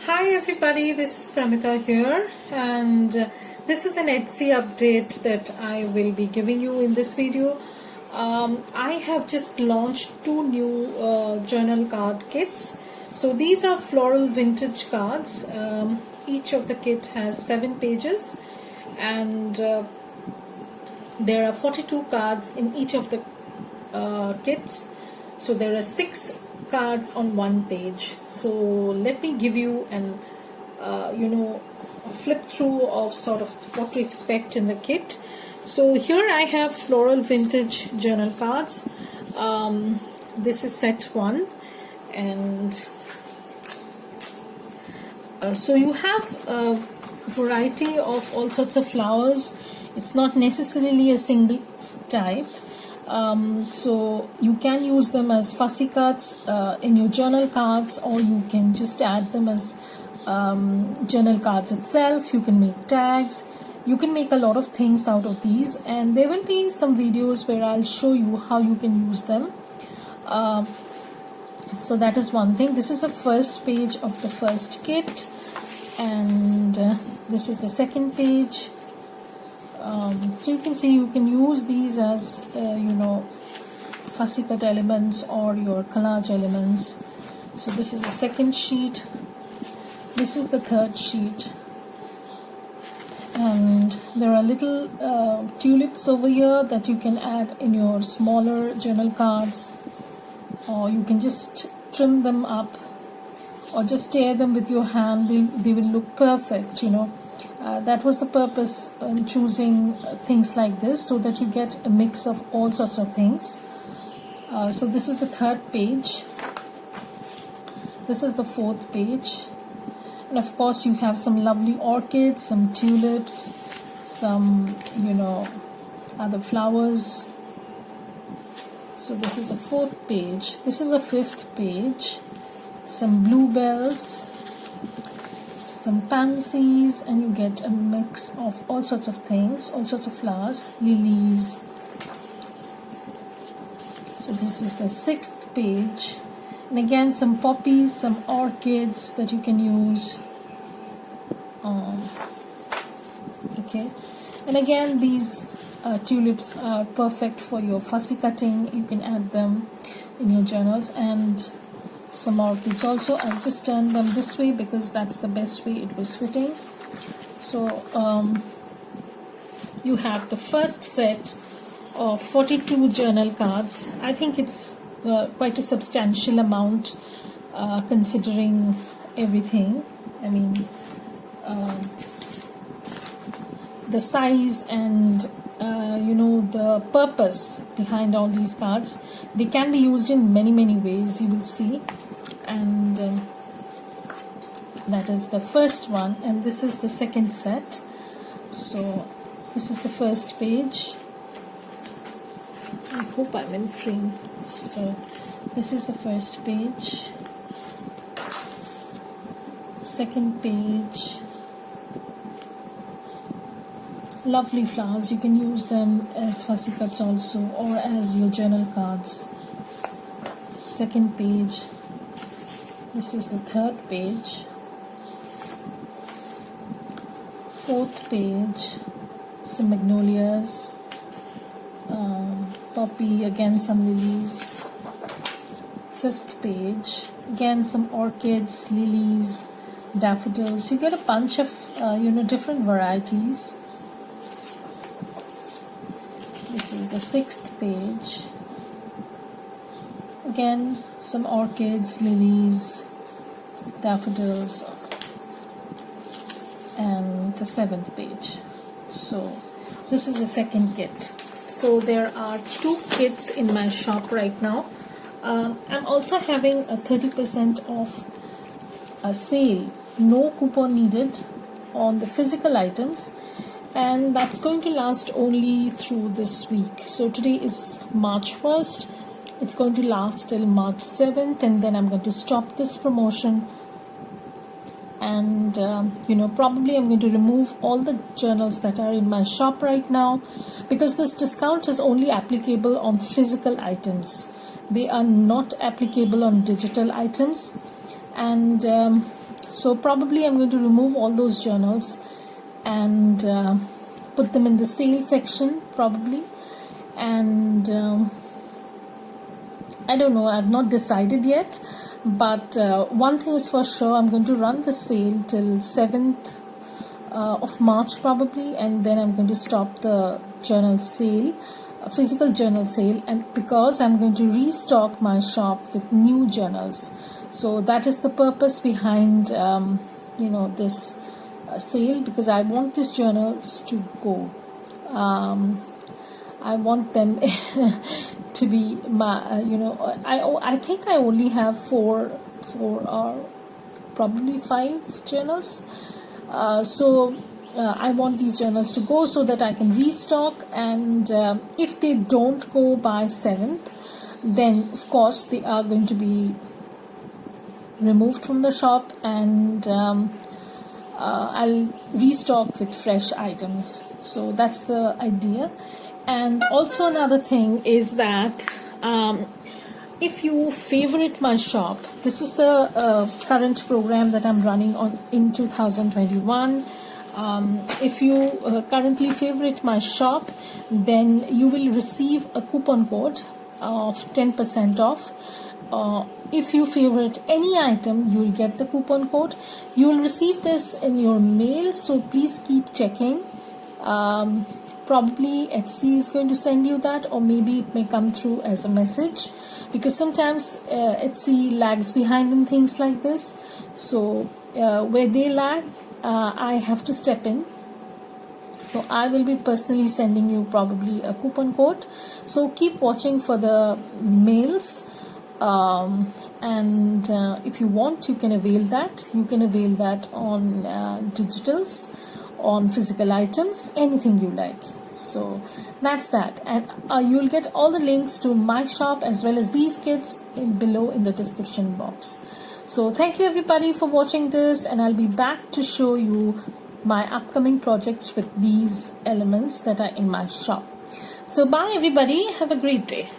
Hi everybody, this is Pramita here, and this is an Etsy update that I will be giving you in this video. I have just launched two new journal card kits. So these are floral vintage cards. Each of the kit has 7 pages, and there are 42 cards in each of the kits. So there are 6 cards on one page. So let me give you an a flip through of sort of what to expect in the kit. So here I have floral vintage journal cards. This is set 1, and so you have a variety of all sorts of flowers. It's not necessarily a single type. So you can use them as fussy cuts in your journal cards, or you can just add them as journal cards itself. You can make tags. You can make a lot of things out of these, and there will be some videos where I'll show you how you can use them. So that is one thing. This is the first page of the first kit, and this is the second page. So you can see you can use these as fussy cut elements or your collage elements. So this is the second sheet, this is the third sheet, and there are little tulips over here that you can add in your smaller journal cards, or you can just trim them up or just tear them with your hand. They will look perfect, that was the purpose in choosing things like this, so that you get a mix of all sorts of things. So this is the third page, this is the fourth page, and of course you have some lovely orchids, some tulips, some other flowers. So this is the fourth page, this is the fifth page, some bluebells, some pansies, and you get a mix of all sorts of things, all sorts of flowers, lilies. So this is the sixth page, and again some poppies, some orchids that you can use. Okay, and again these tulips are perfect for your fussy cutting. You can add them in your journals, and some orchids also. I've just turned them this way because that's the best way it was fitting. So you have the first set of 42 journal cards. I think it's quite a substantial amount considering everything. I mean the size and the purpose behind all these cards. They can be used in many ways, you will see. And that is the first one, and this is the second set. So this is the first page. I hope I'm in frame. So this is the first page, second page. Lovely flowers. You can use them as fussy cuts also, or as your journal cards. Second page. This is the third page, fourth page, some magnolias, poppy, again some lilies. Fifth page, again some orchids, lilies, daffodils. You get a bunch of different varieties. This is the sixth page. Again, some orchids, lilies, daffodils, and the seventh page. So this is the second kit. So there are 2 kits in my shop right now. I'm also having a 30% off a sale, no coupon needed, on the physical items, and that's going to last only through this week. So today is March 1st. It's going to last till March 7th, and then I'm going to stop this promotion. And probably I'm going to remove all the journals that are in my shop right now, because this discount is only applicable on physical items. They are not applicable on digital items. And So probably I'm going to remove all those journals and put them in the sale section probably. And I don't know, I've not decided yet, but one thing is for sure, I'm going to run the sale till 7th of March probably, and then I'm going to stop the journal sale, physical journal sale, and because I'm going to restock my shop with new journals. So that is the purpose behind this sale, because I want these journals to go. I want them to be my, I think I only have four or probably 5 journals. So I want these journals to go so that I can restock, and if they don't go by 7th, then of course they are going to be removed from the shop, and I'll restock with fresh items. So that's the idea. And also another thing is that if you favorite my shop, this is the current program that I'm running on in 2021. If you currently favorite my shop, then you will receive a coupon code of 10% off. If you favorite any item, you will get the coupon code. You will receive this in your mail, so please keep checking. Probably Etsy is going to send you that, or maybe it may come through as a message, because sometimes Etsy lags behind in things like this. So where they lag, I have to step in. So I will be personally sending you probably a coupon code. So keep watching for the mails. And if you want, you can avail that. You can avail that on digitals, on physical items, anything you like. So that's that, and you'll get all the links to my shop as well as these kits below in the description box. So thank you everybody for watching this, and I'll be back to show you my upcoming projects with these elements that are in my shop. So bye everybody, have a great day.